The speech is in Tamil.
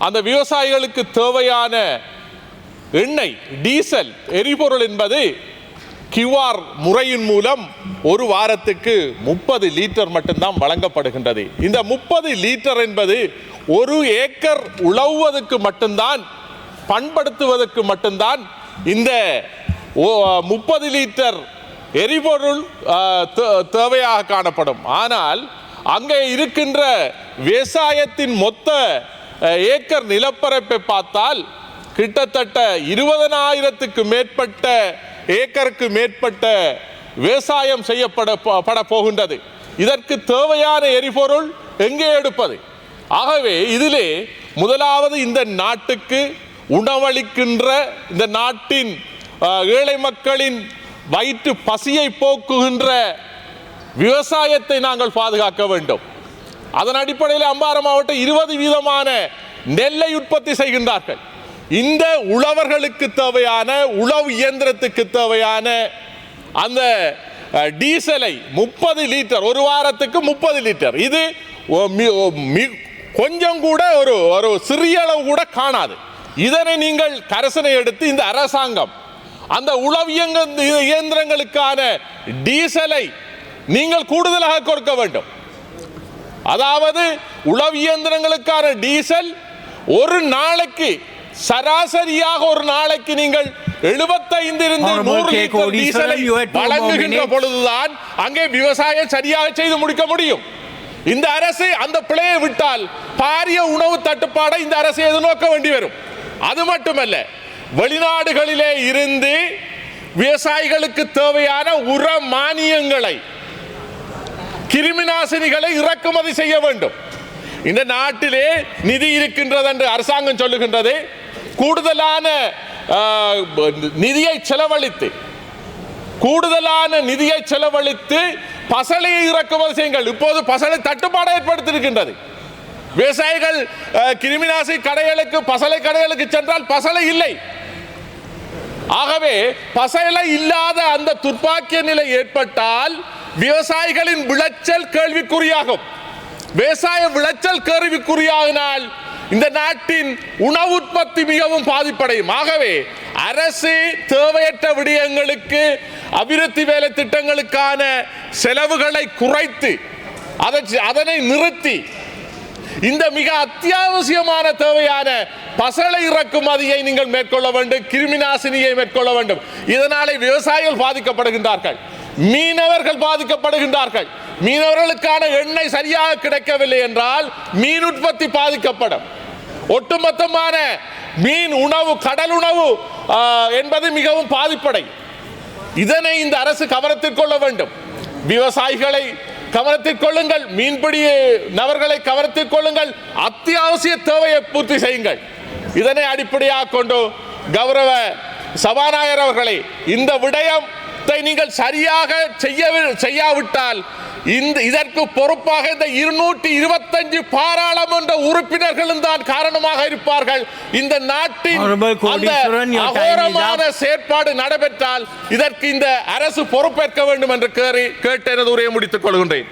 அந்த விவசாயிகளுக்கு தேவையான எண்ணெய், டீசல், எரிபொருள் என்பது கியூஆர் முறையின் மூலம் ஒரு வாரத்துக்கு 30 லிட்டர் மட்டும்தான் வழங்கப்படுகின்றது. இந்த 30 லிட்டர் என்பது ஒரு ஏக்கர் உழவுவதற்கு மட்டும்தான், பண்படுத்துவதற்கு மட்டும்தான் இந்த 30 லிட்டர் எரிபொருள் தேவையாக காணப்படும். ஆனால் அங்கே இருக்கின்ற விவசாயத்தின் மொத்த ஏக்கர் நிலப்பரப்பை பார்த்தால் கிட்டத்தட்ட 20,000க்கு மேற்பட்ட ஏக்கருக்கு மேற்பட்ட விவசாயம் செய்யப்பட போகின்றது. இதற்கு தேவையான எரிபொருள் எங்கே எடுப்பது? ஆகவே இதிலே முதலாவது இந்த நாட்டுக்கு உணவளிக்கின்ற, இந்த நாட்டின் ஏழை மக்களின் வயிற்று பசியை போக்குகின்ற விவசாயத்தை நாங்கள் பாதுகாக்க வேண்டும். அதன் அடிப்படையில் அம்பாறை மாவட்டம் 20% நெல்லை உற்பத்தி செய்கின்றார்கள். இந்த உழவர்களுக்கு தேவையான, உழவு இயந்திரத்துக்கு தேவையான அந்த டீசலை 30 லிட்டர், ஒரு வாரத்துக்கு 30 லிட்டர், இது கொஞ்சம் கூட ஒரு சிறிய அளவு கூட காணாது. இதனை நீங்கள் கரசனை எடுத்து இந்த அரசாங்கம் அந்த உழவு இயந்திரங்களுக்கான டீசலை நீங்கள் கூடுதலாக கொடுக்க வேண்டும். அதாவது உழவு இயந்திரங்களுக்கான டீசல் ஒரு நாளைக்கு சராசரியாக ஒரு நாளைக்கு நீங்கள் 75 இருந்து 100 லிட்டர் டீசலை வழங்குகின்ற பொழுதுதான் அங்கே விவசாயம் சரியாக செய்து முடிக்க முடியும். இந்த அரசு அந்த பிழையை விட்டால் பாரிய உணவு தட்டுப்பாடை இந்த அரசு எதிர்நோக்க வேண்டி வரும். அது மட்டுமல்ல, வெளிநாடுகளிலே இருந்து விவசாயிகளுக்கு தேவையான உர மானியங்களை, கிருமிநாசினிகளை இறக்குமதி செய்ய வேண்டும். இந்த நாட்டிலே நிதி இருக்கின்றது என்று அரசாங்கம் சொல்லுகின்றது. கூடுதலான நிதியை செலவழித்து பசலையை இறக்குமதி செய்யுங்கள். இப்போது பசலை தட்டுப்பாடு ஏற்படுத்தியிருக்கின்றது. விவசாயிகள் கிருமிநாசி கடைகளுக்கு, பசலை கடைகளுக்கு சென்றால் பசலை இல்லை. ஆகவே பசலை இல்லாத அந்த துர்ப்பாக்கிய நிலை ஏற்பட்டால் விவசாயிகளின் விளைச்சல் கேள்விக்குறியாகும். விவசாய விளைச்சல் கேள்விக்குறியாகினால் இந்த நாட்டின் உணவு உற்பத்தி மிகவும் பாதிப்படையும். ஆகவே அரசு தேவையற்ற விடயங்களுக்கு, அபிவிருத்தி வேலை திட்டங்களுக்கான செலவுகளை குறைத்து அதனை நிறுத்தி இந்த மிக அத்தியாவசியமான தேவையான பசலை இறக்குமதியை நீங்கள் மேற்கொள்ள வேண்டும், கிருமிநாசினியை மேற்கொள்ள வேண்டும். இதனாலே விவசாயிகள் பாதிக்கப்படுகின்றார்கள், மீனவர்கள் பாதிக்கப்படுகின்றார்கள். மீனவர்களுக்கான எண்ணெய் சரியாக கிடைக்கவில்லை என்றால் மீன் உற்பத்தி பாதிக்கப்படும். ஒட்டுமொத்தமான மீன் உணவு, கடல் உணவு என்பது மிகவும் பாதிப்படை. இதனை இந்த அரசு கவனத்தில் கொள்ள வேண்டும். விவசாயிகளை கவனத்தில் கொள்ளுங்கள், மீன்பிடி நபர்களை கவனத்தில் கொள்ளுங்கள், அத்தியாவசிய தேவையை பூர்த்தி செய்யுங்கள். இதனை அடிப்படையாக கொண்டு கௌரவ சபாநாயகர் அவர்களை, இந்த விடயத்தை நீங்கள் சரியாக செய்யாவிட்டால் இதற்கு பொறுப்பாக இந்த 225 பாராளுமன்ற உறுப்பினர்களும் தான் காரணமாக இருப்பார்கள். இந்த நாட்டின் அகோரமான செயற்பாடு நடைபெற்றால் இதற்கு இந்த அரசு பொறுப்பேற்க வேண்டும் என்று கேட்டு எனது உரையை முடித்துக் கொள்கின்றேன்.